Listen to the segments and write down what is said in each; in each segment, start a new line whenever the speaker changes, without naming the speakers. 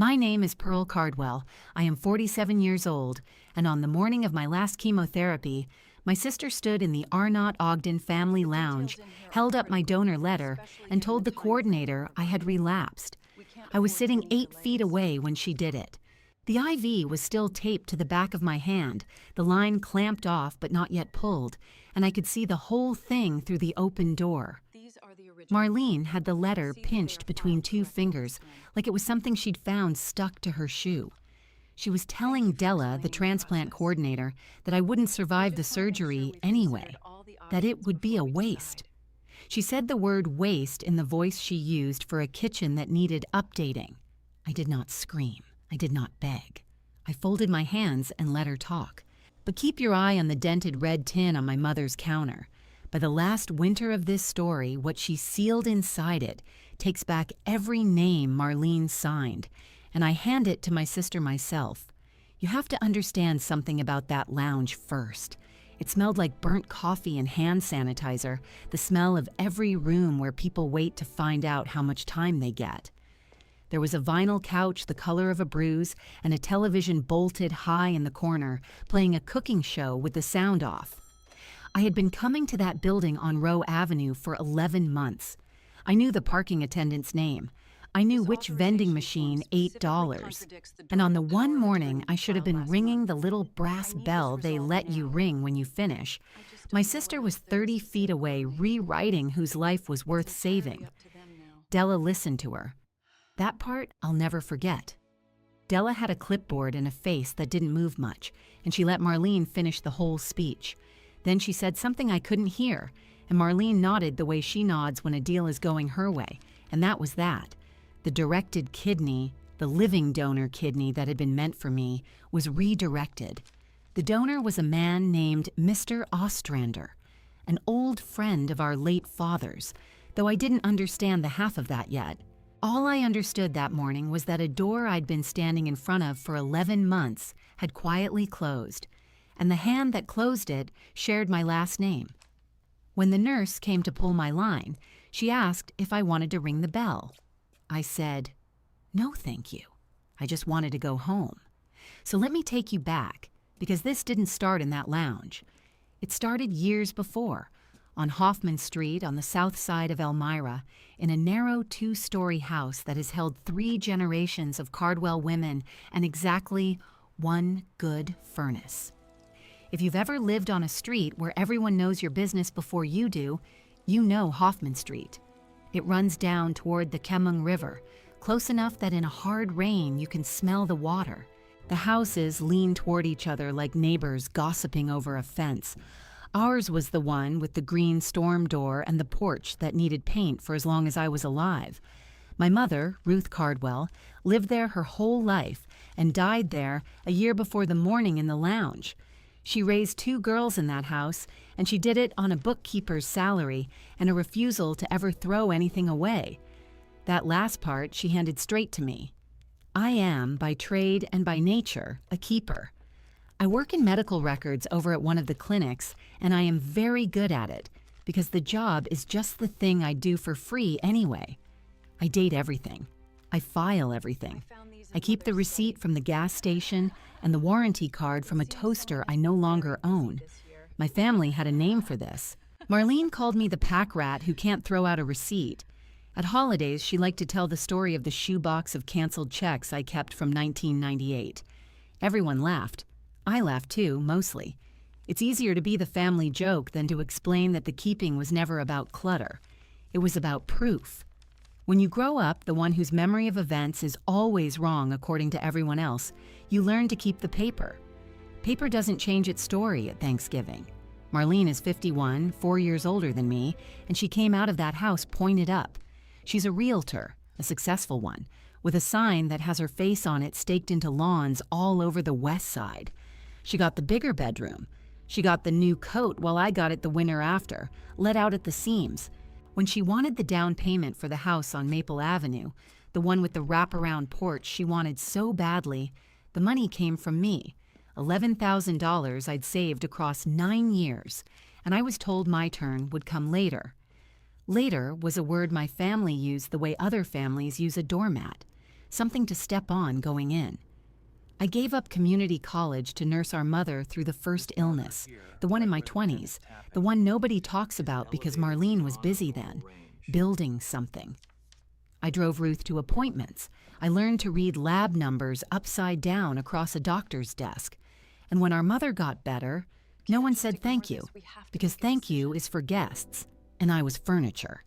My name is Pearl Cardwell. I am 47 years old, and on the morning of my last chemotherapy, my sister stood in the Arnot Ogden family lounge, held up my donor letter, and told the coordinator I had relapsed. I was sitting 8 feet away when she did it. The IV was still taped to the back of my hand, the line clamped off but not yet pulled, and I could see the whole thing through the open door. Marlene had the letter pinched between 2 fingers, like it was something she'd found stuck to her shoe. She was telling Della, the transplant coordinator, that I wouldn't survive the surgery anyway, that it would be a waste. She said the word waste in the voice she used for a kitchen that needed updating. I did not scream. I did not beg. I folded my hands and let her talk. But keep your eye on the dented red tin on my mother's counter. By the last winter of this story, what she sealed inside it takes back every name Marlene signed, and I hand it to my sister myself. You have to understand something about that lounge first. It smelled like burnt coffee and hand sanitizer, the smell of every room where people wait to find out how much time they get. There was a vinyl couch the color of a bruise and a television bolted high in the corner, playing a cooking show with the sound off. I had been coming to that building on Rowe Avenue for 11 months. I knew the parking attendant's name. I knew which vending machine $8. And on the one morning I should have been ringing the little brass bell they let you ring when you finish, my sister was 30 feet away rewriting whose life was worth saving. Della listened to her. That part I'll never forget. Della had a clipboard and a face that didn't move much, and she let Marlene finish the whole speech. Then she said something I couldn't hear, and Marlene nodded the way she nods when a deal is going her way, and that was that. The directed kidney, the living donor kidney that had been meant for me, was redirected. The donor was a man named Mr. Ostrander, an old friend of our late father's, though I didn't understand the half of that yet. All I understood that morning was that a door I'd been standing in front of for 11 months had quietly closed, and the hand that closed it shared my last name. When the nurse came to pull my line, she asked if I wanted to ring the bell. I said, "No, thank you. I just wanted to go home." So let me take you back, because this didn't start in that lounge. It started years before, on Hoffman Street on the south side of Elmira, in a narrow 2-story house that has held 3 generations of Cardwell women and exactly 1 good furnace. If you've ever lived on a street where everyone knows your business before you do, you know Hoffman Street. It runs down toward the Chemo River, close enough that in a hard rain you can smell the water. The houses lean toward each other like neighbors gossiping over a fence. Ours was the one with the green storm door and the porch that needed paint for as long as I was alive. My mother, Ruth Cardwell, lived there her whole life and died there a year before the morning in the lounge. She raised 2 girls in that house, and she did it on a bookkeeper's salary and a refusal to ever throw anything away. That last part she handed straight to me. I am, by trade and by nature, a keeper. I work in medical records over at one of the clinics, and I am very good at it, because the job is just the thing I do for free anyway. I date everything. I file everything. I keep the receipt from the gas station and the warranty card from a toaster I no longer own. My family had a name for this. Marlene called me the pack rat who can't throw out a receipt. At holidays, she liked to tell the story of the shoebox of canceled checks I kept from 1998. Everyone laughed. I laughed too, mostly. It's easier to be the family joke than to explain that the keeping was never about clutter. It was about proof. When you grow up, the one whose memory of events is always wrong according to everyone else, you learn to keep the paper. Paper doesn't change its story at Thanksgiving. Marlene is 51, 4 years older than me, and she came out of that house pointed up. She's a realtor, a successful one, with a sign that has her face on it staked into lawns all over the west side. She got the bigger bedroom. She got the new coat while I got it the winter after, let out at the seams. When she wanted the down payment for the house on Maple Avenue, the one with the wraparound porch she wanted so badly, the money came from me, $11,000 I'd saved across 9 years, and I was told my turn would come later. Later was a word my family used the way other families use a doormat. something to step on going in. I gave up community college to nurse our mother through the first illness, the one in my 20s, the one nobody talks about because Marlene was busy then, building something. I drove Ruth to appointments. I learned to read lab numbers upside down across a doctor's desk. And when our mother got better, no one said thank you, because thank you is for guests, and I was furniture.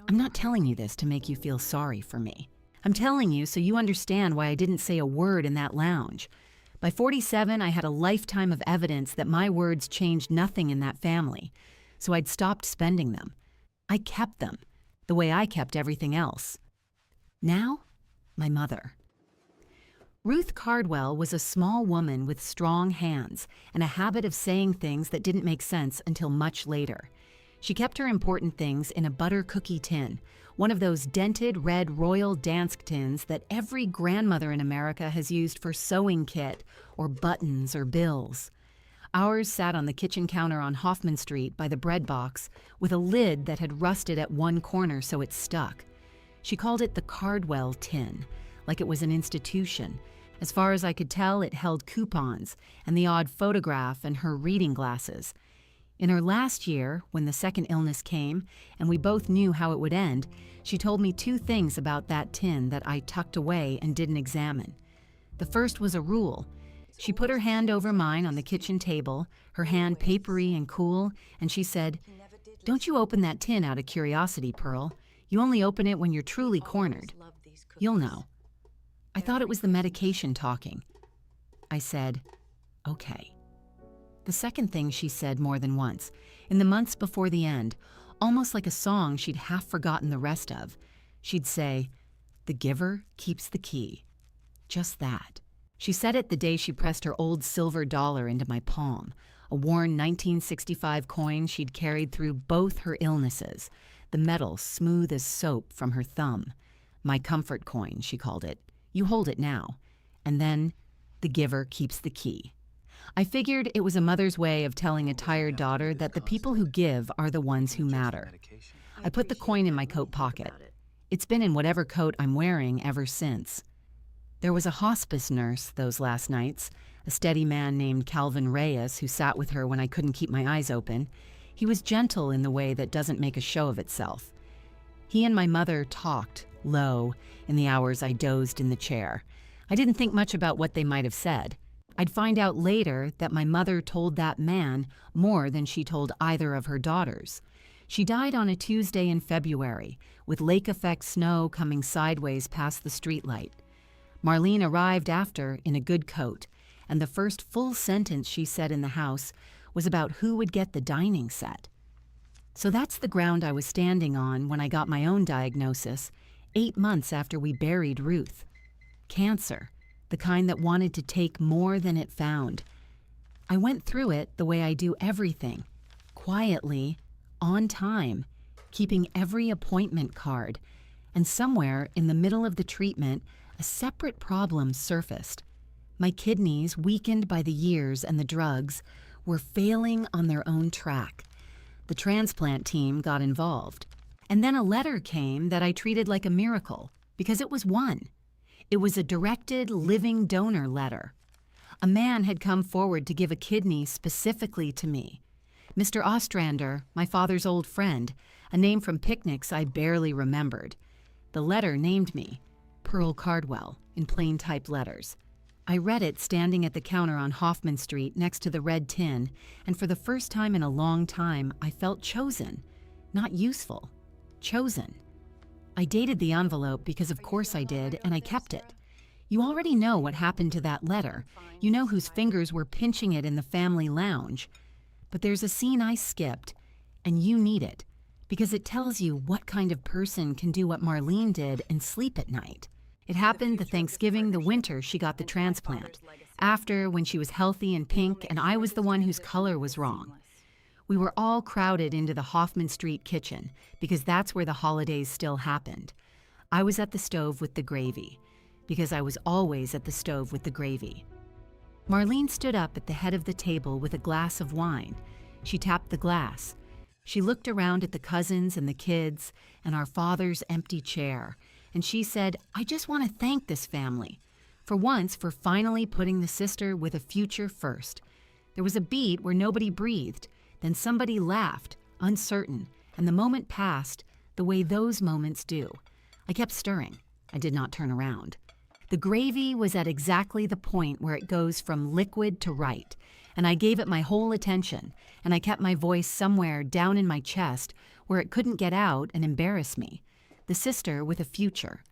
I'm not telling you this to make you feel sorry for me. I'm telling you so you understand why I didn't say a word in that lounge. By 47, I had a lifetime of evidence that my words changed nothing in that family, so I'd stopped spending them. I kept them, the way I kept everything else. Now, my mother. Ruth Cardwell was a small woman with strong hands and a habit of saying things that didn't make sense until much later. She kept her important things in a butter cookie tin, one of those dented red Royal Dansk tins that every grandmother in America has used for sewing kit or buttons or bills. Ours sat on the kitchen counter on Hoffman Street by the bread box with a lid that had rusted at one corner so it stuck. She called it the Cardwell tin, like it was an institution. As far as I could tell, it held coupons and the odd photograph and her reading glasses. In her last year, when the second illness came and we both knew how it would end, she told me two things about that tin that I tucked away and didn't examine. The first was a rule. She put her hand over mine on the kitchen table, her hand papery and cool, and she said, "Don't you open that tin out of curiosity, Pearl. You only open it when you're truly cornered. You'll know." I thought it was the medication talking. I said, "Okay." The second thing she said more than once, in the months before the end, almost like a song she'd half forgotten the rest of, she'd say, "The giver keeps the key." Just that. She said it the day she pressed her old silver dollar into my palm, a worn 1965 coin she'd carried through both her illnesses, the metal smooth as soap from her thumb. My comfort coin, she called it. You hold it now. And then, the giver keeps the key. I figured it was a mother's way of telling a tired daughter that the people who give are the ones who matter. I put the coin in my coat pocket. It's been in whatever coat I'm wearing ever since. There was a hospice nurse those last nights, a steady man named Calvin Reyes who sat with her when I couldn't keep my eyes open. He was gentle in the way that doesn't make a show of itself. He and my mother talked, low, in the hours I dozed in the chair. I didn't think much about what they might have said. I'd find out later that my mother told that man more than she told either of her daughters. She died on a Tuesday in February, with lake-effect snow coming sideways past the streetlight. Marlene arrived after in a good coat, and the first full sentence she said in the house was about who would get the dining set. So that's the ground I was standing on when I got my own diagnosis, 8 months after we buried Ruth. Cancer, the kind that wanted to take more than it found. I went through it the way I do everything, quietly, on time, keeping every appointment card, and somewhere in the middle of the treatment, a separate problem surfaced. My kidneys, weakened by the years and the drugs, were failing on their own track. The transplant team got involved. And then a letter came that I treated like a miracle, because it was one. It was a directed living donor letter. A man had come forward to give a kidney specifically to me. Mr. Ostrander, my father's old friend, a name from picnics I barely remembered. The letter named me, Pearl Cardwell, in plain typed letters. I read it standing at the counter on Hoffman Street next to the red tin, and for the first time in a long time, I felt chosen. Not useful. Chosen. I dated the envelope because of course I did, and I kept it. You already know what happened to that letter. You know whose fingers were pinching it in the family lounge. But there's a scene I skipped, and you need it, because it tells you what kind of person can do what Marlene did and sleep at night. It happened the Thanksgiving, the winter she got the transplant, after when she was healthy and pink and I was the one whose color was wrong. We were all crowded into the Hoffman Street kitchen because that's where the holidays still happened. I was at the stove with the gravy, because I was always at the stove with the gravy. Marlene stood up at the head of the table with a glass of wine. She tapped the glass. She looked around at the cousins and the kids and our father's empty chair, and she said, "I just want to thank this family. For once, for finally putting the sister with a future first." There was a beat where nobody breathed. Then somebody laughed, uncertain, and the moment passed the way those moments do. I kept stirring. I did not turn around. The gravy was at exactly the point where it goes from liquid to right, and I gave it my whole attention, and I kept my voice somewhere down in my chest where it couldn't get out and embarrass me. The sister with a future.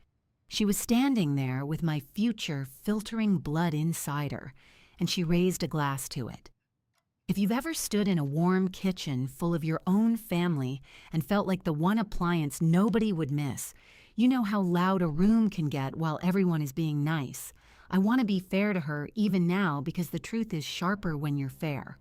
She was standing there with my future filtering blood inside her, and she raised a glass to it. If you've ever stood in a warm kitchen full of your own family and felt like the one appliance nobody would miss, you know how loud a room can get while everyone is being nice. I want to be fair to her even now because the truth is sharper when you're fair.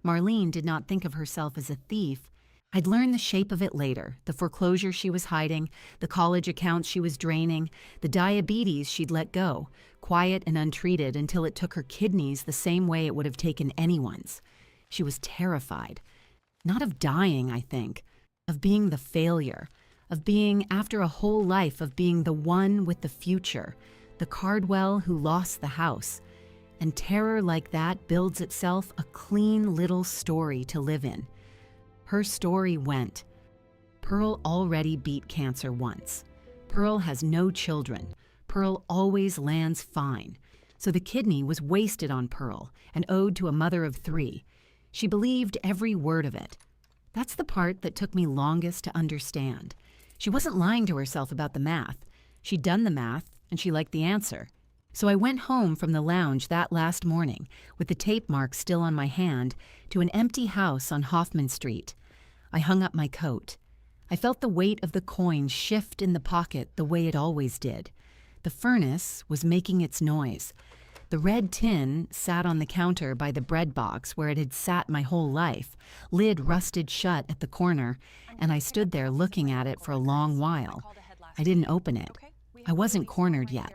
Marlene did not think of herself as a thief. I'd learned the shape of it later, the foreclosure she was hiding, the college accounts she was draining, the diabetes she'd let go, quiet and untreated until it took her kidneys the same way it would have taken anyone's. She was terrified. Not of dying, I think, of being the failure, of being, after a whole life, of being the one with the future, the Cardwell who lost the house. And terror like that builds itself a clean little story to live in. Her story went, Pearl already beat cancer once. Pearl has no children. Pearl always lands fine. So the kidney was wasted on Pearl and owed to a mother of 3. She believed every word of it. That's the part that took me longest to understand. She wasn't lying to herself about the math. She'd done the math, and she liked the answer. So I went home from the lounge that last morning, with the tape mark still on my hand, to an empty house on Hoffman Street. I hung up my coat. I felt the weight of the coin shift in the pocket the way it always did. The furnace was making its noise. The red tin sat on the counter by the bread box where it had sat my whole life, lid rusted shut at the corner, and I stood there looking at it for a long while. I didn't open it. I wasn't cornered yet.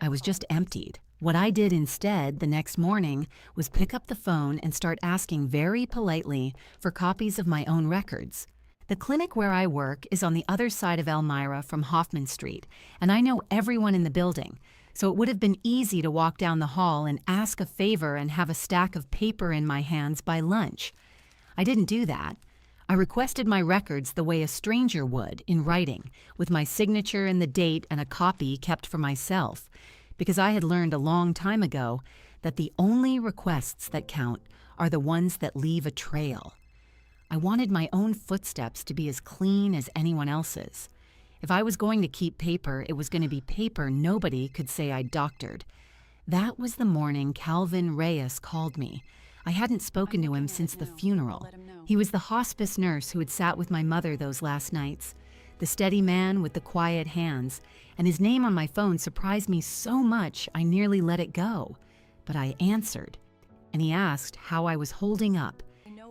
I was just emptied. What I did instead the next morning was pick up the phone and start asking very politely for copies of my own records. The clinic where I work is on the other side of Elmira from Hoffman Street, and I know everyone in the building, so it would have been easy to walk down the hall and ask a favor and have a stack of paper in my hands by lunch. I didn't do that. I requested my records the way a stranger would, in writing, with my signature and the date and a copy kept for myself, because I had learned a long time ago that the only requests that count are the ones that leave a trail. I wanted my own footsteps to be as clean as anyone else's. If I was going to keep paper, it was going to be paper nobody could say I'd doctored. That was the morning Calvin Reyes called me. I hadn't spoken to him since the funeral. He was the hospice nurse who had sat with my mother those last nights, the steady man with the quiet hands, and his name on my phone surprised me so much I nearly let it go. But I answered, and he asked how I was holding up,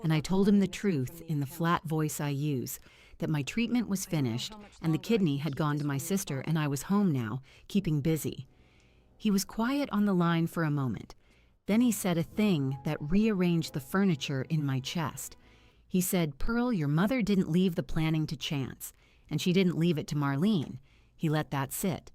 and I told him the truth in the flat voice I use, that my treatment was finished and the kidney had gone to my sister and I was home now, keeping busy. He was quiet on the line for a moment. Then he said a thing that rearranged the furniture in my chest. He said, "Pearl, your mother didn't leave the planning to chance, and she didn't leave it to Marlene." He let that sit.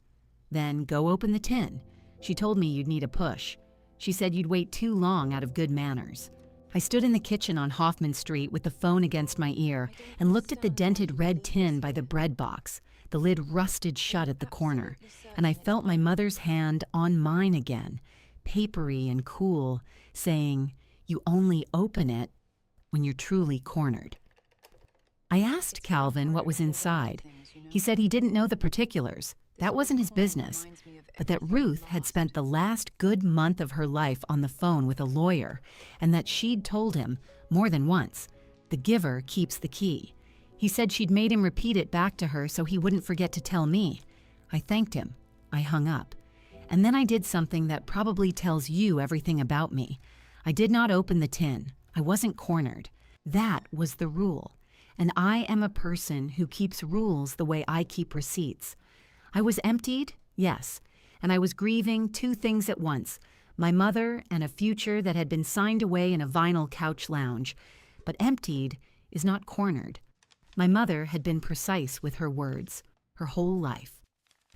Then, "Go open the tin. She told me you'd need a push. She said you'd wait too long out of good manners." I stood in the kitchen on Hoffman Street with the phone against my ear and looked at the dented red tin by the bread box, the lid rusted shut at the corner, and I felt my mother's hand on mine again, papery and cool, saying, "You only open it when you're truly cornered." I asked Calvin what was inside. He said he didn't know the particulars. That wasn't his business. But that Ruth had spent the last good month of her life on the phone with a lawyer, and that she'd told him, more than once, the giver keeps the key. He said she'd made him repeat it back to her so he wouldn't forget to tell me. I thanked him. I hung up. And then I did something that probably tells you everything about me. I did not open the tin. I wasn't cornered. That was the rule. And I am a person who keeps rules the way I keep receipts. I was emptied, yes, and I was grieving 2 things at once, my mother and a future that had been signed away in a vinyl couch lounge. But emptied is not cornered. My mother had been precise with her words, her whole life.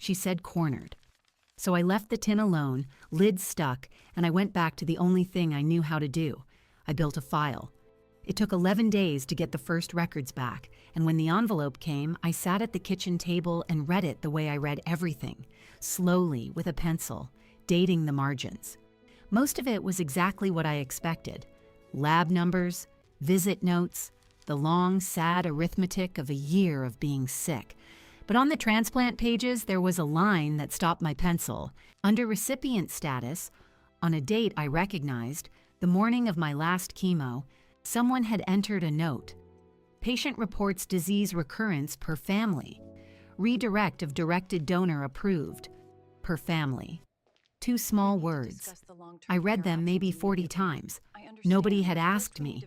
She said cornered. So I left the tin alone, lid stuck, and I went back to the only thing I knew how to do. I built a file. It took 11 days to get the first records back, and when the envelope came, I sat at the kitchen table and read it the way I read everything, slowly with a pencil, dating the margins. Most of it was exactly what I expected. Lab numbers, visit notes, the long, sad arithmetic of a year of being sick. But on the transplant pages, there was a line that stopped my pencil. Under recipient status, on a date I recognized, the morning of my last chemo, someone had entered a note. Patient reports disease recurrence per family. Redirect of directed donor approved. Per family. 2 small words. I read them maybe 40 times. Nobody had asked me.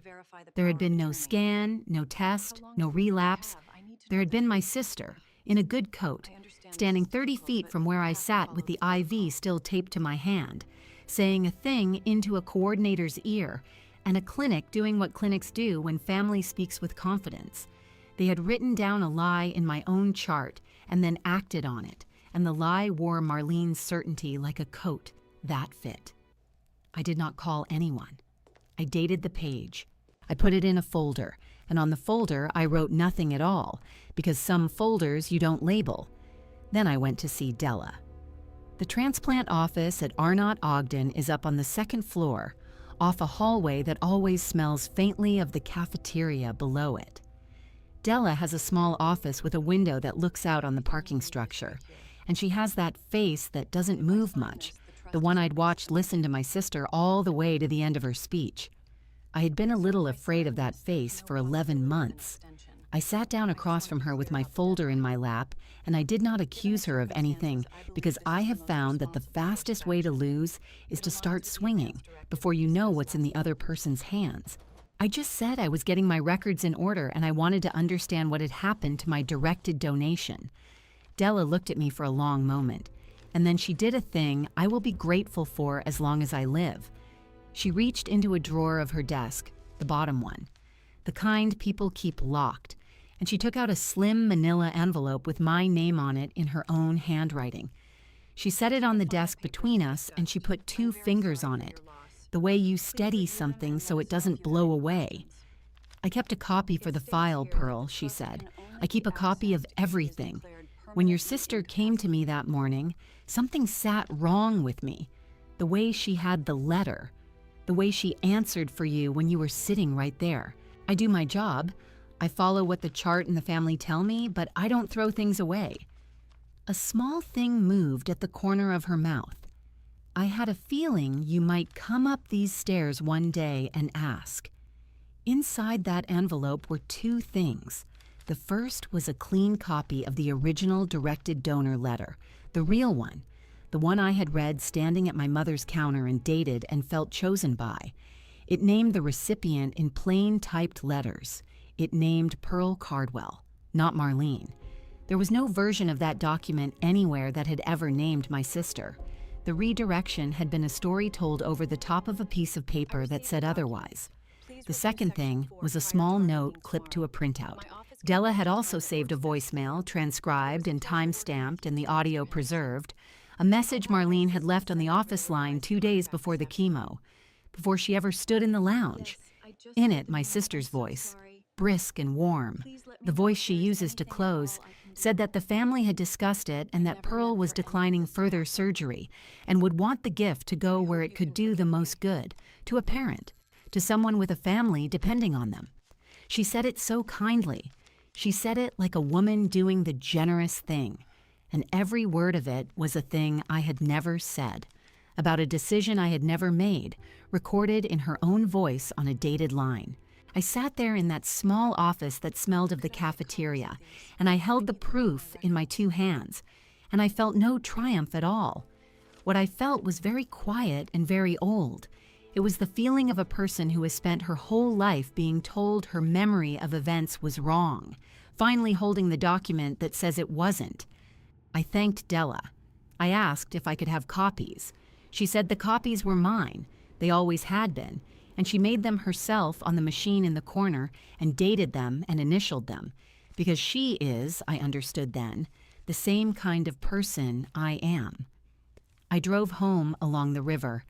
There had been no scan, no test, no relapse. There had been my sister, in a good coat, standing 30 feet from where I sat with the IV still taped to my hand, saying a thing into a coordinator's ear, and a clinic doing what clinics do when family speaks with confidence. They had written down a lie in my own chart and then acted on it, and the lie wore Marlene's certainty like a coat. That fit. I did not call anyone. I dated the page. I put it in a folder, and on the folder I wrote nothing at all, because some folders you don't label. Then I went to see Della. The transplant office at Arnot Ogden is up on the 2nd floor, off a hallway that always smells faintly of the cafeteria below it. Della has a small office with a window that looks out on the parking structure, and she has that face that doesn't move much, the one I'd watched listen to my sister all the way to the end of her speech. I had been a little afraid of that face for 11 months. I sat down across from her with my folder in my lap, and I did not accuse her of anything because I have found that the fastest way to lose is to start swinging before you know what's in the other person's hands. I just said I was getting my records in order and I wanted to understand what had happened to my directed donation. Della looked at me for a long moment, and then she did a thing I will be grateful for as long as I live. She reached into a drawer of her desk, the bottom one, the kind people keep locked, and she took out a slim manila envelope with my name on it in her own handwriting. She set it on the desk between us and she put 2 fingers on it, the way you steady something so it doesn't blow away. I kept a copy for the file, Pearl, she said. I keep a copy of everything. When your sister came to me that morning, something sat wrong with me. The way she had the letter. The way she answered for you when you were sitting right there. I do my job. I follow what the chart and the family tell me, but I don't throw things away. A small thing moved at the corner of her mouth. I had a feeling you might come up these stairs one day and ask. Inside that envelope were 2 things. The first was a clean copy of the original directed donor letter, the real one, the one I had read standing at my mother's counter and dated and felt chosen by. It named the recipient in plain typed letters. It named Pearl Cardwell, not Marlene. There was no version of that document anywhere that had ever named my sister. The redirection had been a story told over the top of a piece of paper that said otherwise. The second thing was a small note clipped to a printout. Della had also saved a voicemail, transcribed and time-stamped and the audio preserved, a message Marlene had left on the office line 2 days before the chemo, before she ever stood in the lounge. In it, my sister's voice, brisk and warm, the voice she uses to close, said that the family had discussed it and that Pearl was declining further surgery and would want the gift to go where it could do the most good, to a parent, to someone with a family depending on them. She said it so kindly. She said it like a woman doing the generous thing, and every word of it was a thing I had never said, about a decision I had never made, recorded in her own voice on a dated line. I sat there in that small office that smelled of the cafeteria, and I held the proof in my 2 hands, and I felt no triumph at all. What I felt was very quiet and very old. It was the feeling of a person who has spent her whole life being told her memory of events was wrong, finally holding the document that says it wasn't. I thanked Della. I asked if I could have copies. She said the copies were mine. They always had been, and she made them herself on the machine in the corner and dated them and initialed them, because she is, I understood then, the same kind of person I am. I drove home along the river.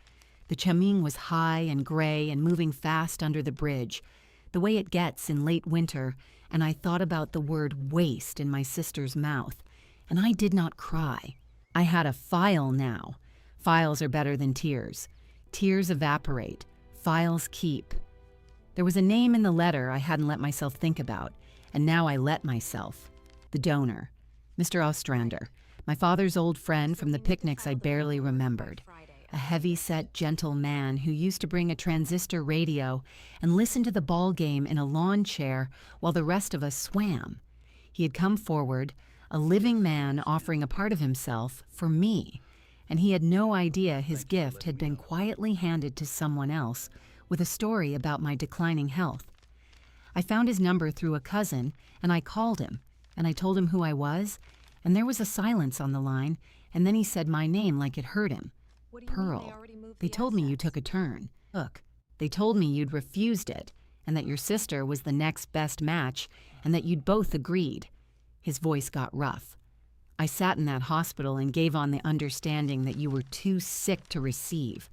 The Cheming was high and gray and moving fast under the bridge, the way it gets in late winter, and I thought about the word waste in my sister's mouth, and I did not cry. I had a file now. Files are better than tears. Tears evaporate. Files keep. There was a name in the letter I hadn't let myself think about, and now I let myself. The donor. Mr. Ostrander, my father's old friend from the picnics I barely remembered. A heavy-set, gentle man who used to bring a transistor radio and listen to the ball game in a lawn chair while the rest of us swam. He had come forward, a living man offering a part of himself for me, and he had no idea his gift had been quietly handed to someone else with a story about my declining health. I found his number through a cousin, and I called him, and I told him who I was, and there was a silence on the line, and then he said my name like it hurt him. Pearl. They told me you took a turn. Look, they told me you'd refused it, and that your sister was the next best match, and that you'd both agreed. His voice got rough. I sat in that hospital and gave on the understanding that you were too sick to receive.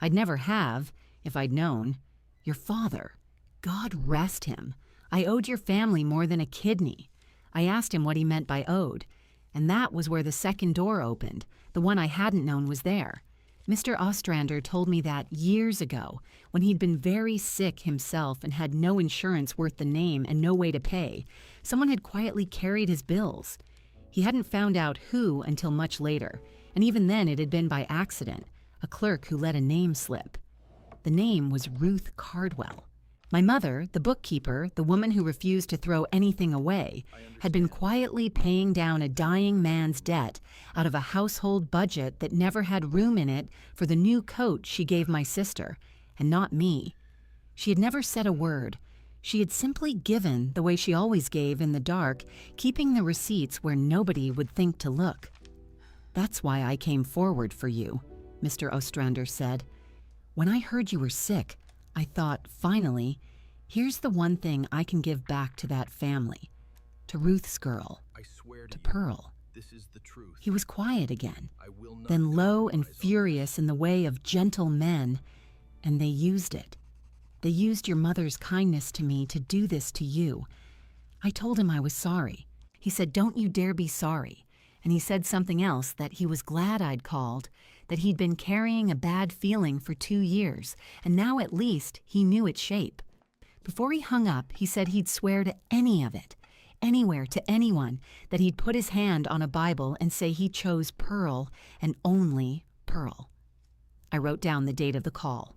I'd never have, if I'd known. Your father. God rest him. I owed your family more than a kidney. I asked him what he meant by owed, and that was where the second door opened. The one I hadn't known was there. Mr. Ostrander told me that years ago, when he'd been very sick himself and had no insurance worth the name and no way to pay, someone had quietly carried his bills. He hadn't found out who until much later, and even then it had been by accident, a clerk who let a name slip. The name was Ruth Cardwell. My mother, the bookkeeper, the woman who refused to throw anything away, had been quietly paying down a dying man's debt out of a household budget that never had room in it for the new coat she gave my sister, and not me. She had never said a word. She had simply given the way she always gave in the dark, keeping the receipts where nobody would think to look. That's why I came forward for you, Mr. Ostrander said. When I heard you were sick, I thought, finally, here's the one thing I can give back to that family, to Ruth's girl, to Pearl.
This is the truth.
He was quiet again,
Then
then low and furious in the way of gentle men, and they used it. They used your mother's kindness to me to do this to you. I told him I was sorry. He said, don't you dare be sorry. And he said something else, that he was glad I'd called, that he'd been carrying a bad feeling for 2 years, and now at least he knew its shape. Before he hung up, he said he'd swear to any of it, anywhere, to anyone, that he'd put his hand on a Bible and say he chose Pearl and only Pearl. I wrote down the date of the call.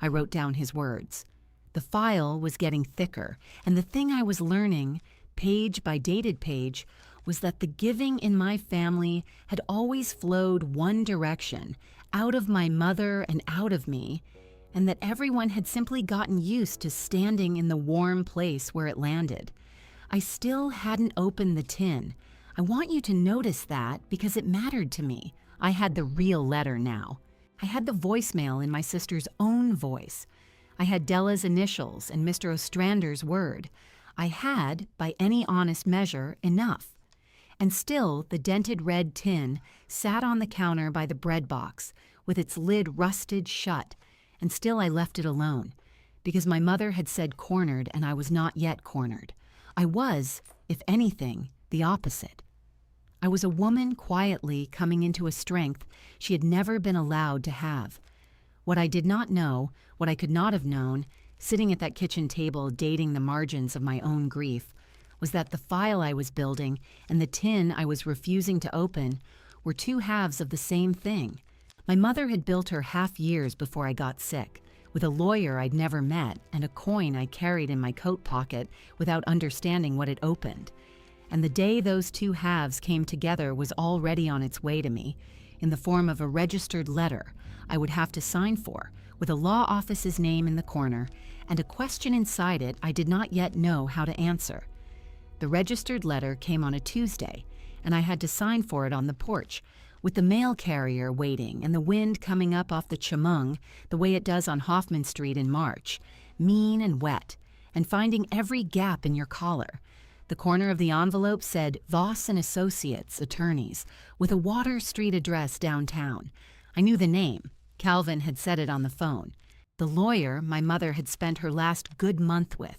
I wrote down his words. The file was getting thicker, and the thing I was learning, page by dated page, was that the giving in my family had always flowed one direction, out of my mother and out of me, and that everyone had simply gotten used to standing in the warm place where it landed. I still hadn't opened the tin. I want you to notice that because it mattered to me. I had the real letter now. I had the voicemail in my sister's own voice. I had Della's initials and Mr. Ostrander's word. I had, by any honest measure, enough. And still, the dented red tin sat on the counter by the bread box, with its lid rusted shut, and still I left it alone, because my mother had said cornered, and I was not yet cornered. I was, if anything, the opposite. I was a woman quietly coming into a strength she had never been allowed to have. What I did not know, what I could not have known, sitting at that kitchen table dating the margins of my own grief, was that the file I was building and the tin I was refusing to open were two halves of the same thing. My mother had built her half years before I got sick, with a lawyer I'd never met and a coin I carried in my coat pocket without understanding what it opened. And the day those two halves came together was already on its way to me, in the form of a registered letter I would have to sign for, with a law office's name in the corner, and a question inside it I did not yet know how to answer. The registered letter came on a Tuesday, and I had to sign for it on the porch, with the mail carrier waiting and the wind coming up off the Chemung the way it does on Hoffman Street in March, mean and wet, and finding every gap in your collar. The corner of the envelope said Voss and Associates, Attorneys, with a Water Street address downtown. I knew the name. Calvin had said it on the phone. The lawyer my mother had spent her last good month with.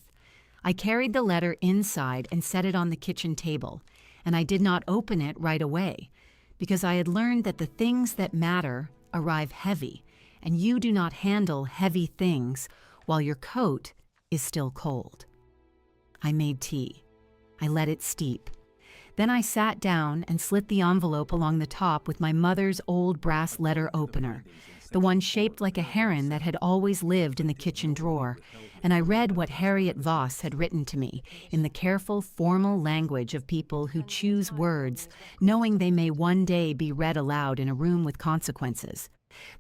I carried the letter inside and set it on the kitchen table, and I did not open it right away, because I had learned that the things that matter arrive heavy, and you do not handle heavy things while your coat is still cold. I made tea. I let it steep. Then I sat down and slit the envelope along the top with my mother's old brass letter opener, the one shaped like a heron that had always lived in the kitchen drawer, and I read what Harriet Voss had written to me in the careful, formal language of people who choose words, knowing they may one day be read aloud in a room with consequences.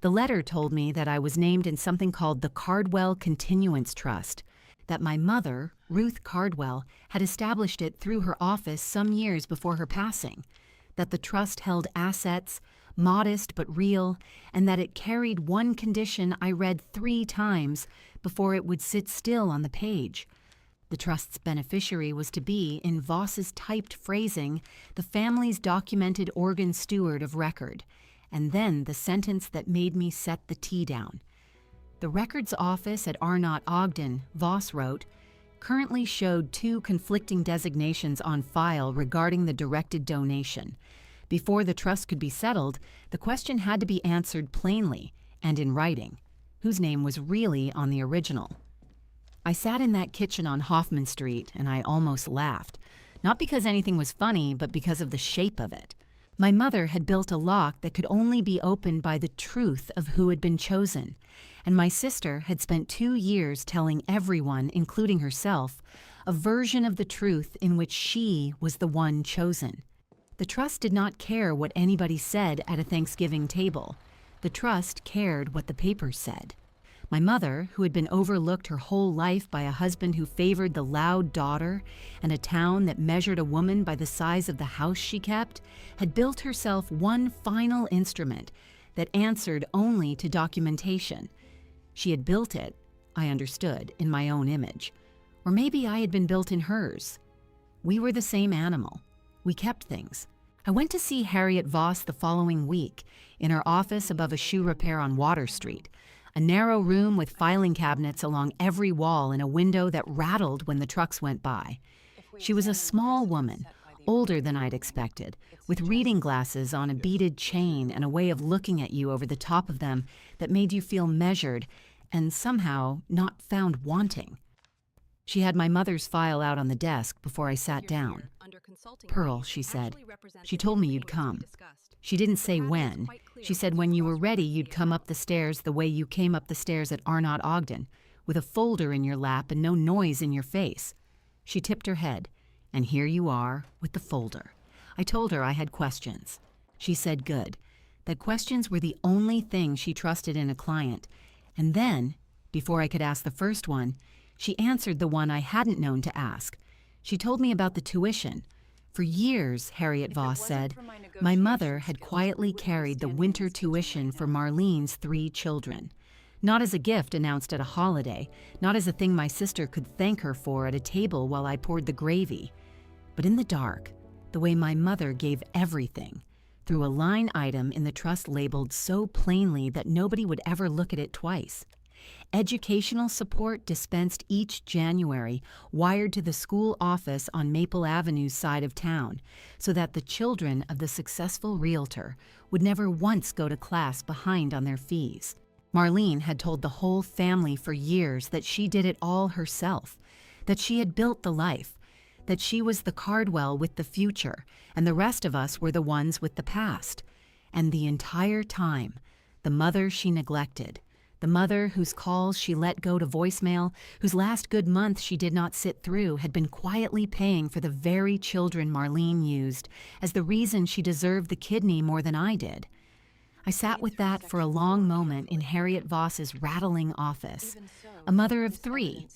The letter told me that I was named in something called the Cardwell Continuance Trust, that my mother, Ruth Cardwell, had established it through her office some years before her passing, that the trust held assets, modest but real, and that it carried one condition I read 3 times before it would sit still on the page. The trust's beneficiary was to be, in Voss's typed phrasing, the family's documented organ steward of record, and then the sentence that made me set the tea down. The records office at Arnot Ogden, Voss wrote, currently showed 2 conflicting designations on file regarding the directed donation. Before the trust could be settled, the question had to be answered plainly and in writing, whose name was really on the original. I sat in that kitchen on Hoffman Street and I almost laughed, not because anything was funny, but because of the shape of it. My mother had built a lock that could only be opened by the truth of who had been chosen, and my sister had spent 2 years telling everyone, including herself, a version of the truth in which she was the one chosen. The trust did not care what anybody said at a Thanksgiving table. The trust cared what the papers said. My mother, who had been overlooked her whole life by a husband who favored the loud daughter and a town that measured a woman by the size of the house she kept, had built herself one final instrument that answered only to documentation. She had built it, I understood, in my own image. Or maybe I had been built in hers. We were the same animal. We kept things. I went to see Harriet Voss the following week in her office above a shoe repair on Water Street, a narrow room with filing cabinets along every wall and a window that rattled when the trucks went by. She was a small woman, older than I'd expected, with reading glasses on a beaded chain and a way of looking at you over the top of them that made you feel measured and somehow not found wanting. She had my mother's file out on the desk before I sat down. "Pearl," she said. "She told me you'd come. She didn't say when. She said when you were ready, you'd come up the stairs the way you came up the stairs at Arnot Ogden, with a folder in your lap and no noise in your face." She tipped her head, and here you are with the folder. I told her I had questions. She said good, that questions were the only thing she trusted in a client. And then, before I could ask the first one, she answered the one I hadn't known to ask. She told me about the tuition. For years, Harriet Voss said, my mother had quietly carried the winter tuition for Marlene's 3 children. Not as a gift announced at a holiday, not as a thing my sister could thank her for at a table while I poured the gravy, but in the dark, the way my mother gave everything, through a line item in the trust labeled so plainly that nobody would ever look at it twice. Educational support dispensed each January, wired to the school office on Maple Avenue's side of town, so that the children of the successful realtor would never once go to class behind on their fees. Marlene had told the whole family for years that she did it all herself, that she had built the life, that she was the Cardwell with the future, and the rest of us were the ones with the past. And the entire time, the mother she neglected, the mother whose calls she let go to voicemail, whose last good month she did not sit through, had been quietly paying for the very children Marlene used as the reason she deserved the kidney more than I did. I sat with that for a long moment in Harriet Voss's rattling office. A mother of 3,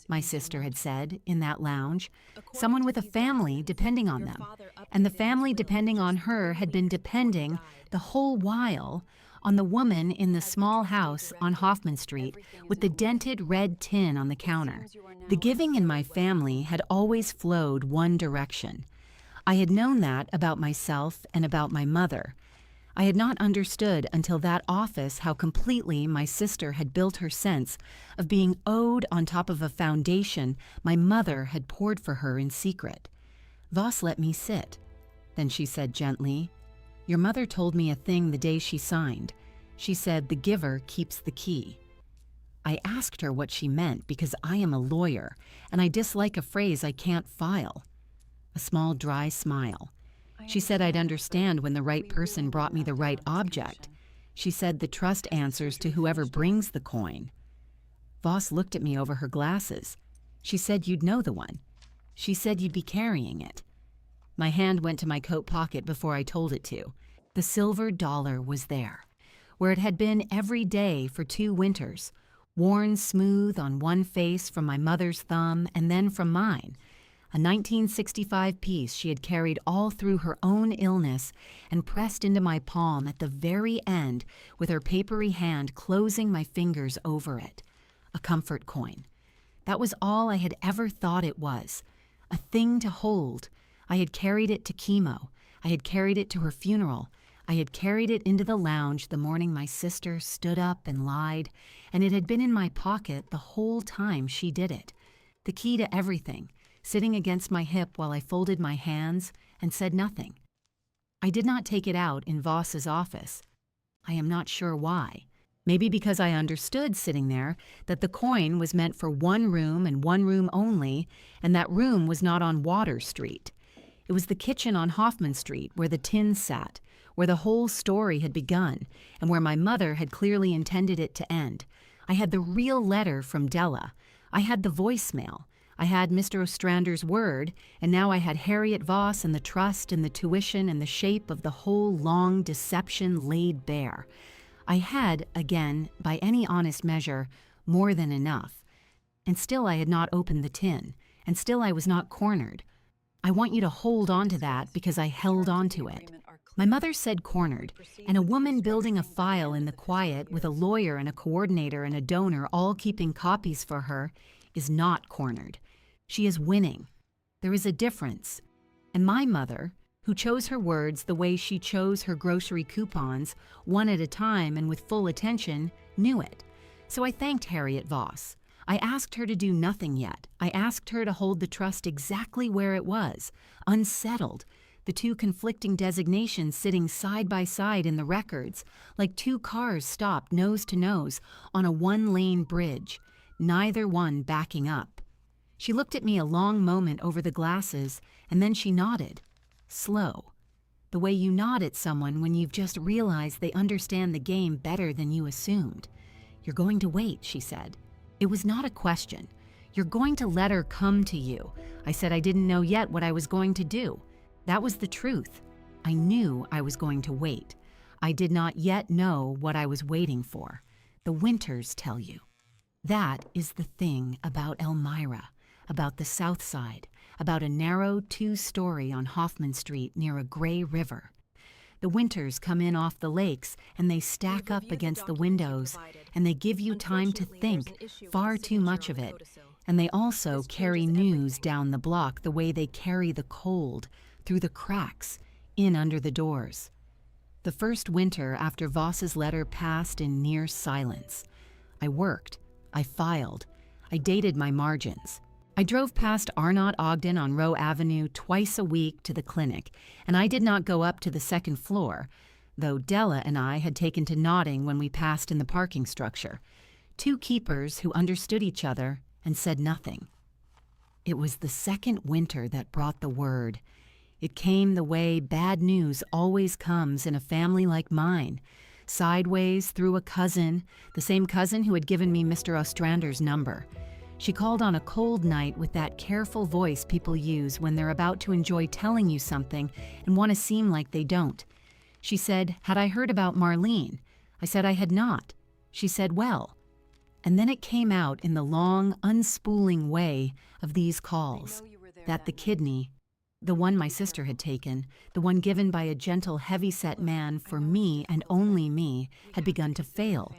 my sister had said, in that lounge. Someone with a family depending on them. And the family depending on her had been depending, the whole while, on the woman in the small house on Hoffman Street with the dented red tin on the counter. The giving in my family had always flowed one direction. I had known that about myself and about my mother. I had not understood until that office how completely my sister had built her sense of being owed on top of a foundation my mother had poured for her in secret. Voss let me sit. Then she said gently, "Your mother told me a thing the day she signed. She said the giver keeps the key." I asked her what she meant because I am a lawyer and I dislike a phrase I can't file. A small dry smile. She said I'd understand when the right person brought me the right object. She said the trust answers to whoever brings the coin. Voss looked at me over her glasses. She said you'd know the one. She said you'd be carrying it. My hand went to my coat pocket before I told it to. The silver dollar was there, where it had been every day for 2 winters, worn smooth on one face from my mother's thumb and then from mine. A 1965 piece she had carried all through her own illness and pressed into my palm at the very end with her papery hand closing my fingers over it. A comfort coin. That was all I had ever thought it was. A thing to hold. I had carried it to Chemo. I had carried it to her funeral. I had carried it into the lounge the morning my sister stood up and lied, and it had been in my pocket the whole time she did it. The key to everything, sitting against my hip while I folded my hands and said nothing. I did not take it out in Voss's office. I am not sure why. Maybe because I understood sitting there that the coin was meant for one room and one room only, and that room was not on Water Street. It was the kitchen on Hoffman Street where the tin sat, where the whole story had begun, and where my mother had clearly intended it to end. I had the real letter from Della. I had the voicemail. I had Mr. Ostrander's word, and now I had Harriet Voss and the trust and the tuition and the shape of the whole long deception laid bare. I had, again, by any honest measure, more than enough. And still I had not opened the tin, and still I was not cornered. I want you to hold on to that because I held on to it. My mother said cornered, and a woman building a file in the quiet with a lawyer and a coordinator and a donor all keeping copies for her is not cornered. She is winning. There is a difference. And my mother, who chose her words the way she chose her grocery coupons, one at a time and with full attention, knew it. So I thanked Harriet Voss. I asked her to do nothing yet. I asked her to hold the trust exactly where it was, unsettled, the 2 conflicting designations sitting side by side in the records, like 2 cars stopped nose to nose on a 1-lane bridge, neither one backing up. She looked at me a long moment over the glasses, and then she nodded. Slow. The way you nod at someone when you've just realized they understand the game better than you assumed. "You're going to wait," she said. It was not a question. "You're going to let her come to you." I said I didn't know yet what I was going to do. That was the truth. I knew I was going to wait. I did not yet know what I was waiting for. The winters tell you. That is the thing about Elmira, about the South Side, about a narrow 2-story on Hoffman Street near a gray river. The winters come in off the lakes and they stack up against the windows and they give you time to think, far too much of it. And they also carry news down the block the way they carry the cold, through the cracks, in under the doors. The first winter after Voss's letter passed in near silence. I worked. I filed. I dated my margins. I drove past Arnot Ogden on Rowe Avenue twice a week to the clinic, and I did not go up to the 2nd floor, though Della and I had taken to nodding when we passed in the parking structure. 2 keepers who understood each other and said nothing. It was the second winter that brought the word. It came the way bad news always comes in a family like mine, sideways through a cousin, the same cousin who had given me Mr. Ostrander's number. She called on a cold night with that careful voice people use when they're about to enjoy telling you something and want to seem like they don't. She said, "Had I heard about Marlene?" I said I had not. She said, "Well." And then it came out in the long, unspooling way of these calls, that the kidney the one my sister had taken, the one given by a gentle, heavy-set man for me and only me, had begun to fail.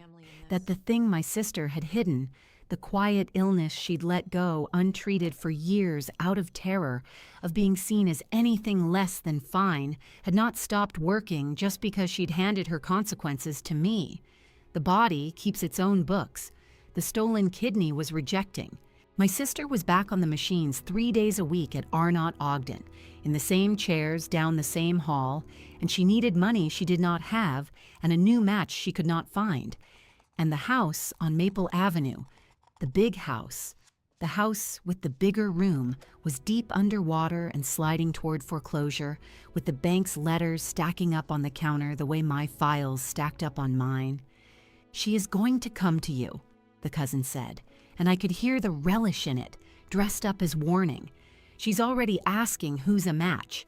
That the thing my sister had hidden, the quiet illness she'd let go untreated for years out of terror of being seen as anything less than fine, had not stopped working just because she'd handed her consequences to me. The body keeps its own books. The stolen kidney was rejecting. My sister was back on the machines 3 days a week at Arnot Ogden, in the same chairs, down the same hall, and she needed money she did not have and a new match she could not find. And the house on Maple Avenue, the big house, the house with the bigger room, was deep underwater and sliding toward foreclosure, with the bank's letters stacking up on the counter the way my files stacked up on mine. "She is going to come to you," the cousin said, and I could hear the relish in it, dressed up as warning. "She's already asking who's a match.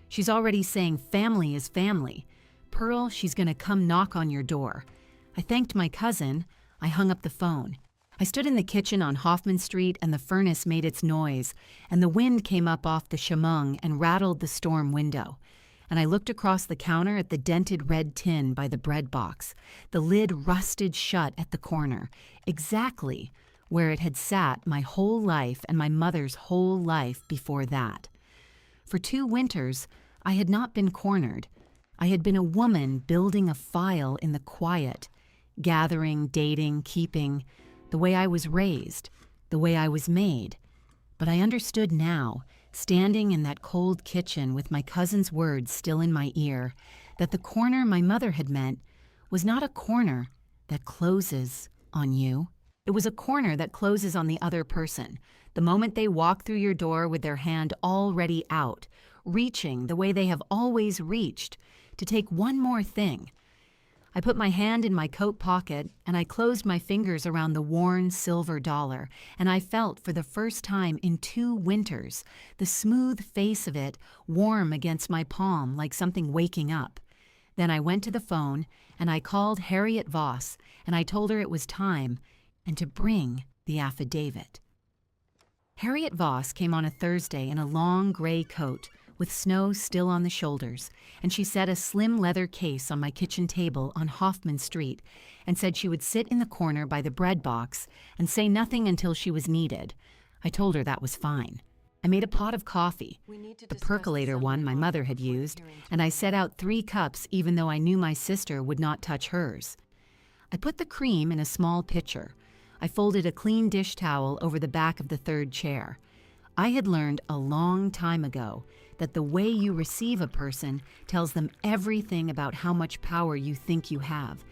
She's already saying family is family. Pearl, she's going to come knock on your door." I thanked my cousin. I hung up the phone. I stood in the kitchen on Hoffman Street, and the furnace made its noise, and the wind came up off the Chemung and rattled the storm window. And I looked across the counter at the dented red tin by the bread box, the lid rusted shut at the corner, exactly where it had sat my whole life and my mother's whole life before that. For 2 winters, I had not been cornered. I had been a woman building a file in the quiet, gathering, dating, keeping, the way I was raised, the way I was made. But I understood now, standing in that cold kitchen with my cousin's words still in my ear, that the corner my mother had meant was not a corner that closes on you. It was a corner that closes on the other person, the moment they walk through your door with their hand already out, reaching the way they have always reached, to take one more thing. I put my hand in my coat pocket, and I closed my fingers around the worn silver dollar, and I felt for the first time in 2 winters the smooth face of it warm against my palm like something waking up. Then I went to the phone, and I called Harriet Voss, and I told her it was time, and to bring the affidavit. Harriet Voss came on a Thursday in a long gray coat, with snow still on the shoulders, and she set a slim leather case on my kitchen table on Hoffman Street and said she would sit in the corner by the bread box and say nothing until she was needed. I told her that was fine. I made a pot of coffee, the percolator one my mother had used, and I set out 3 cups even though I knew my sister would not touch hers. I put the cream in a small pitcher. I folded a clean dish towel over the back of the 3rd chair. I had learned a long time ago that the way you receive a person tells them everything about how much power you think you have.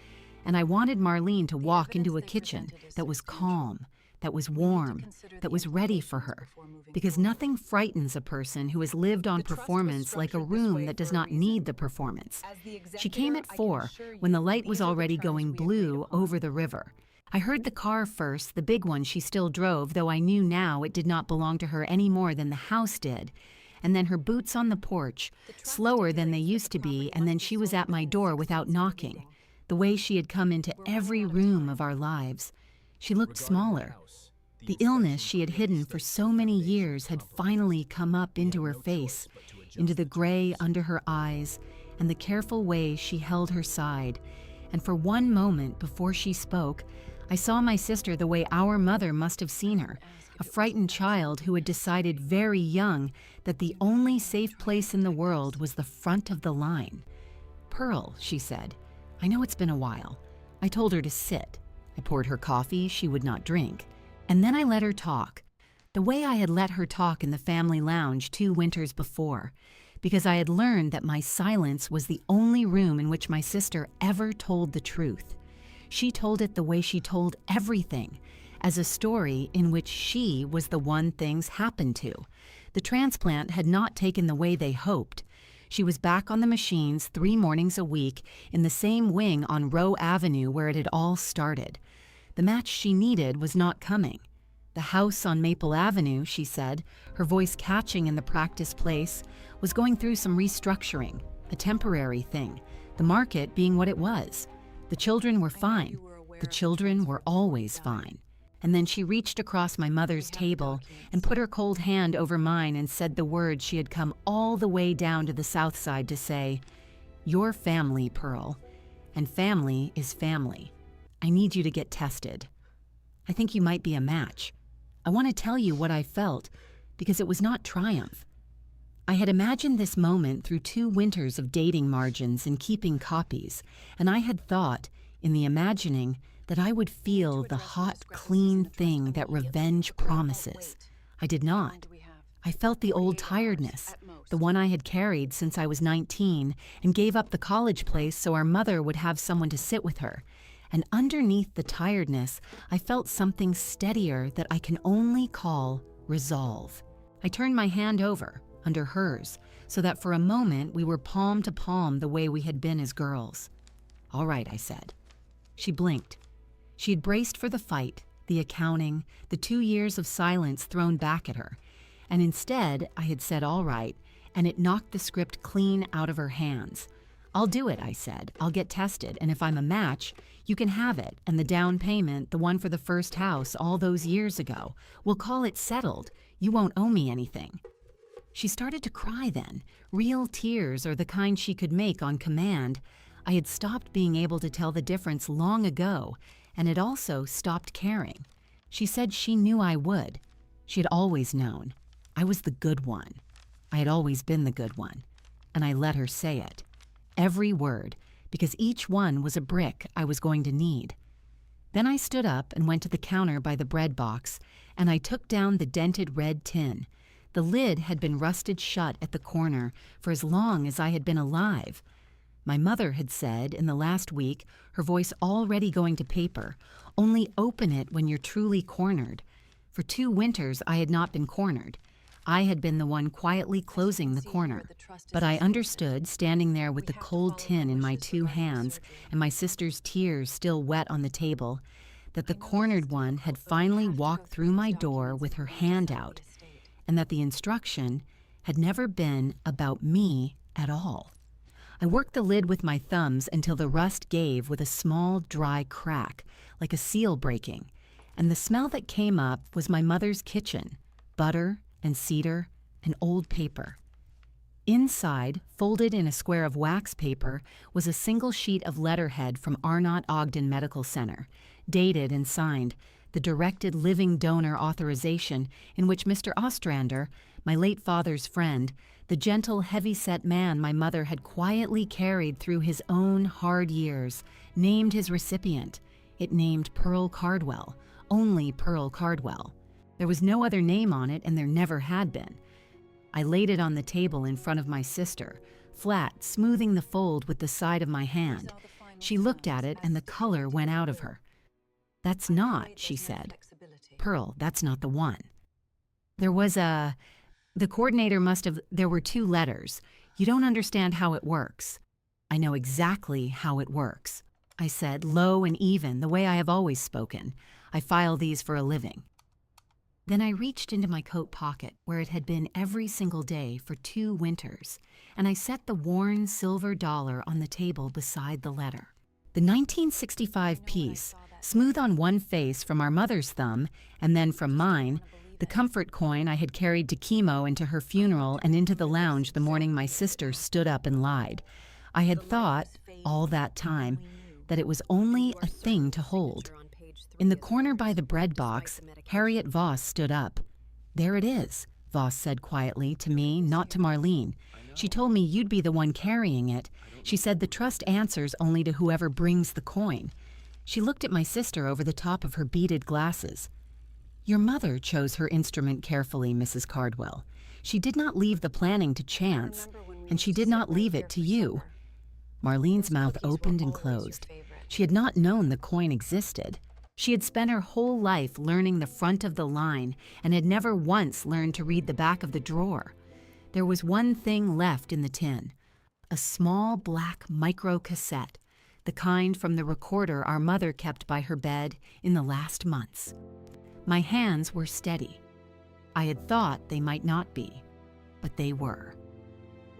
And I wanted Marlene to walk into a kitchen that was calm, that was warm, that was ready for her. Because nothing frightens a person who has lived on performance like a room that does not need the performance. She came at 4 when the light was already going blue over the river. I heard the car first, the big one she still drove, though I knew now it did not belong to her any more than the house did. And then her boots on the porch, slower than they used to be, and then she was at my door without knocking, the way she had come into every room of our lives. She looked smaller. The illness she had hidden for so many years had finally come up into her face, into the gray under her eyes, and the careful way she held her side. And for one moment before she spoke, I saw my sister the way our mother must have seen her, a frightened child who had decided very young that the only safe place in the world was the front of the line. "Pearl," she said, "I know it's been a while." I told her to sit. I poured her coffee she would not drink, and then I let her talk, the way I had let her talk in the family lounge 2 winters before, because I had learned that my silence was the only room in which my sister ever told the truth. She told it the way she told everything, as a story in which she was the one things happened to. The transplant had not taken the way they hoped. She was back on the machines 3 mornings a week in the same wing on Rowe Avenue where it had all started. The match she needed was not coming. The house on Maple Avenue, she said, her voice catching in the practice place, was going through some restructuring, a temporary thing, the market being what it was. The children were fine. The children were always fine. and then she reached across my mother's table and put her cold hand over mine and said the words she had come all the way down to the South Side to say, "You're family, Pearl, and family is family. I need you to get tested. I think you might be a match. I want to tell you what I felt, because it was not triumph. I had imagined this moment through 2 winters of dating margins and keeping copies, and I had thought, in the imagining, that I would feel the hot, clean thing that revenge promises. I did not. I felt the old tiredness, the one I had carried since I was 19, and gave up the college place so our mother would have someone to sit with her. And underneath the tiredness, I felt something steadier that I can only call resolve. I turned my hand over, under hers, so that for a moment we were palm to palm the way we had been as girls. "All right," I said. She blinked. She had braced for the fight, the accounting, the 2 years of silence thrown back at her. And instead, I had said all right, and it knocked the script clean out of her hands. "I'll do it," I said. "I'll get tested, and if I'm a match, you can have it, and the down payment, the one for the first house all those years ago. We'll call it settled. You won't owe me anything." She started to cry then, real tears, or the kind she could make on command. I had stopped being able to tell the difference long ago, and had also stopped caring. She said she knew I would. She had always known. I was the good one. I had always been the good one. And I let her say it. Every word, because each one was a brick I was going to need. Then I stood up and went to the counter by the bread box, and I took down the dented red tin. The lid had been rusted shut at the corner for as long as I had been alive. My mother had said in the last week, her voice already going to paper, "Only open it when you're truly cornered." For 2 winters I had not been cornered. I had been the one quietly closing the corner. But I understood, standing there with the cold tin in my 2 hands and my sister's tears still wet on the table, that the cornered one had finally walked through my door with her hand out, and that the instruction had never been about me at all. I worked the lid with my thumbs until the rust gave with a small, dry crack, like a seal breaking, and the smell that came up was my mother's kitchen, butter and cedar and old paper. Inside, folded in a square of wax paper, was a single sheet of letterhead from Arnot Ogden Medical Center, dated and signed, the directed living donor authorization in which Mr. Ostrander, my late father's friend, the gentle, heavy-set man my mother had quietly carried through his own hard years, named his recipient. It named Pearl Cardwell, only Pearl Cardwell. There was no other name on it, and there never had been. I laid it on the table in front of my sister, flat, smoothing the fold with the side of my hand. She looked at it, and the color went out of her. "That's not," she said. "Pearl, that's not the one. There was a... The coordinator must have... There were 2 letters. You don't understand how it works." "I know exactly how it works," I said, low and even, the way I have always spoken. "I file these for a living." Then I reached into my coat pocket, where it had been every single day for 2 winters, and I set the worn silver dollar on the table beside the letter. The 1965 piece, smooth on one face from our mother's thumb, and then from mine, the comfort coin I had carried to Chemo and to her funeral and into the lounge the morning my sister stood up and lied. I had thought, all that time, that it was only a thing to hold. In the corner by the bread box, Harriet Voss stood up. "There it is," Voss said quietly, to me, not to Marlene. "She told me you'd be the one carrying it. She said the trust answers only to whoever brings the coin." She looked at my sister over the top of her beaded glasses. "Your mother chose her instrument carefully, Mrs. Cardwell. She did not leave the planning to chance, and she did not leave it to you." Marlene's mouth opened and closed. She had not known the coin existed. She had spent her whole life learning the front of the line and had never once learned to read the back of the drawer. There was one thing left in the tin, a small black micro-cassette, the kind from the recorder our mother kept by her bed in the last months. My hands were steady. I had thought they might not be, but they were.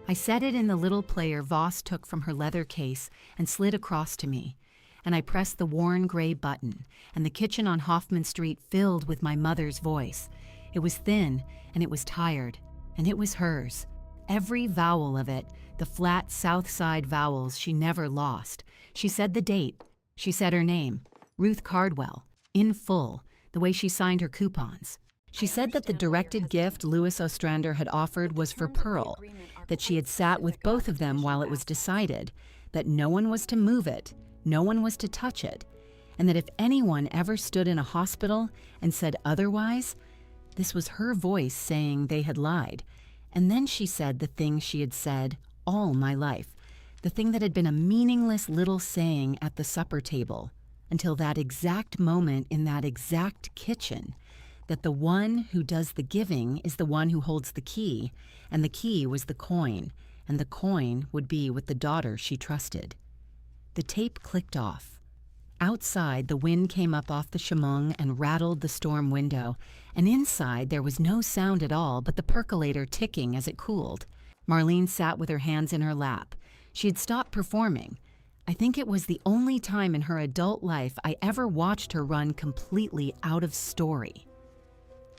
I set it in the little player Voss took from her leather case and slid across to me, and I pressed the worn gray button, and the kitchen on Hoffman Street filled with my mother's voice. It was thin, and it was tired, and it was hers. Every vowel of it, the flat south side vowels she never lost. She said the date. She said her name, Ruth Cardwell, in full, the way she signed her coupons. She said that the directed gift Louis Ostrander had offered was for Pearl, that she had sat with both of them while it was decided, that no one was to move it, no one was to touch it, and that if anyone ever stood in a hospital and said otherwise, this was her voice saying they had lied. And then she said the thing she had said all my life, the thing that had been a meaningless little saying at the supper table, until that exact moment in that exact kitchen, that the one who does the giving is the one who holds the key, and the key was the coin, and the coin would be with the daughter she trusted. The tape clicked off. Outside, the wind came up off the chemung and rattled the storm window, and inside there was no sound at all but the percolator ticking as it cooled. Marlene sat with her hands in her lap. She had stopped performing. I think it was the only time in her adult life I ever watched her run completely out of story.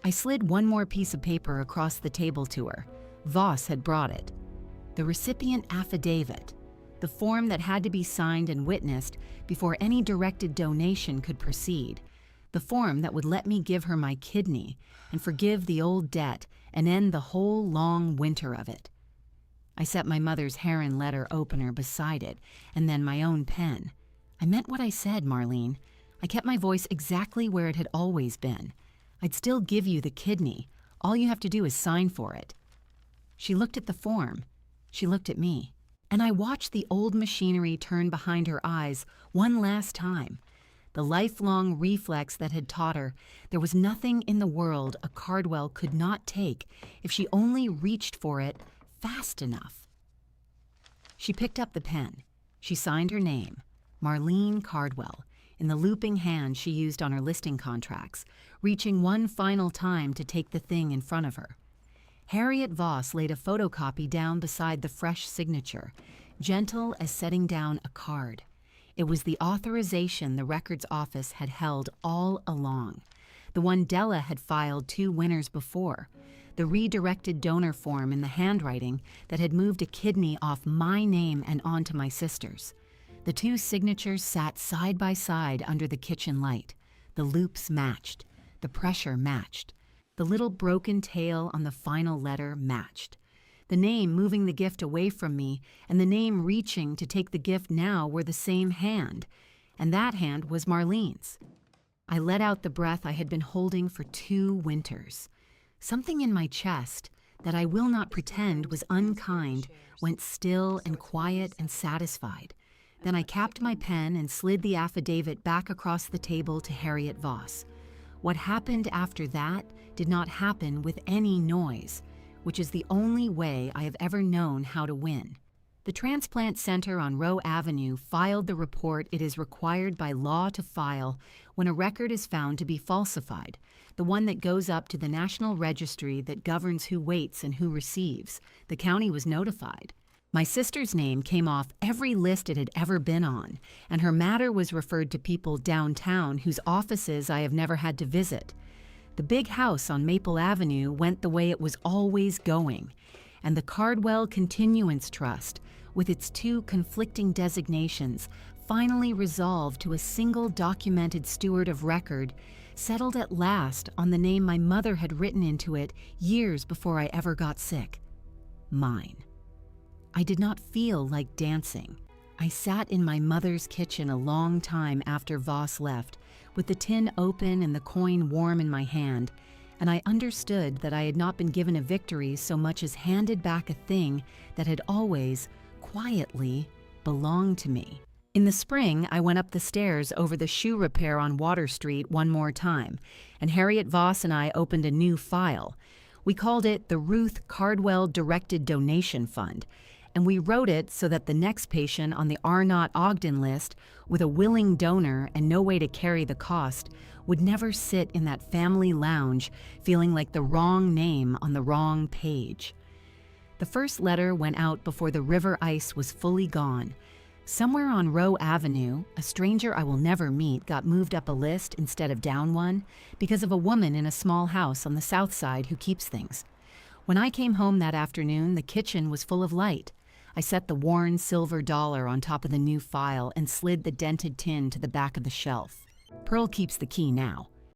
I slid one more piece of paper across the table to her. Voss had brought it. The recipient affidavit, the form that had to be signed and witnessed before any directed donation could proceed, the form that would let me give her my kidney and forgive the old debt and end the whole long winter of it. I set my mother's Heron letter opener beside it, and then my own pen. I meant what I said, Marlene. I kept my voice exactly where it had always been. I'd still give you the kidney. All you have to do is sign for it. She looked at the form. She looked at me. And I watched the old machinery turn behind her eyes one last time. The lifelong reflex that had taught her there was nothing in the world a Cardwell could not take if she only reached for it fast enough. She picked up the pen. She signed her name, Marlene Cardwell, in the looping hand she used on her listing contracts, reaching one final time to take the thing in front of her. Harriet Voss laid a photocopy down beside the fresh signature, gentle as setting down a card. It was the authorization the records office had held all along, the one Della had filed 2 winters before, the redirected donor form in the handwriting that had moved a kidney off my name and onto my sister's. The 2 signatures sat side by side under the kitchen light. The loops matched. The pressure matched. The little broken tail on the final letter matched. The name moving the gift away from me and the name reaching to take the gift now were the same hand, and that hand was Marlene's. I let out the breath I had been holding for 2 winters. Something in my chest that I will not pretend was unkind went still and quiet and satisfied. Then I capped my pen and slid the affidavit back across the table to Harriet Voss. What happened after that did not happen with any noise, which is the only way I have ever known how to win. The Transplant Center on Rowe Avenue filed the report it is required by law to file when a record is found to be falsified, the one that goes up to the National Registry that governs who waits and who receives. The county was notified. My sister's name came off every list it had ever been on, and her matter was referred to people downtown whose offices I have never had to visit. The big house on Maple Avenue went the way it was always going, and the Cardwell Continuance Trust, with its 2 conflicting designations, finally resolved to a single documented steward of record, settled at last on the name my mother had written into it years before I ever got sick. Mine. I did not feel like dancing. I sat in my mother's kitchen a long time after Voss left, with the tin open and the coin warm in my hand, and I understood that I had not been given a victory so much as handed back a thing that had always, quietly, belonged to me. In the spring, I went up the stairs over the shoe repair on Water Street one more time, and Harriet Voss and I opened a new file. We called it the Ruth Cardwell Directed Donation Fund, and we wrote it so that the next patient on the Arnot Ogden list, with a willing donor and no way to carry the cost, would never sit in that family lounge feeling like the wrong name on the wrong page. The first letter went out before the river ice was fully gone. Somewhere on Rowe Avenue, a stranger I will never meet got moved up a list instead of down one because of a woman in a small house on the south side who keeps things. When I came home that afternoon, the kitchen was full of light. I set the worn silver dollar on top of the new file and slid the dented tin to the back of the shelf. Pearl keeps the key now.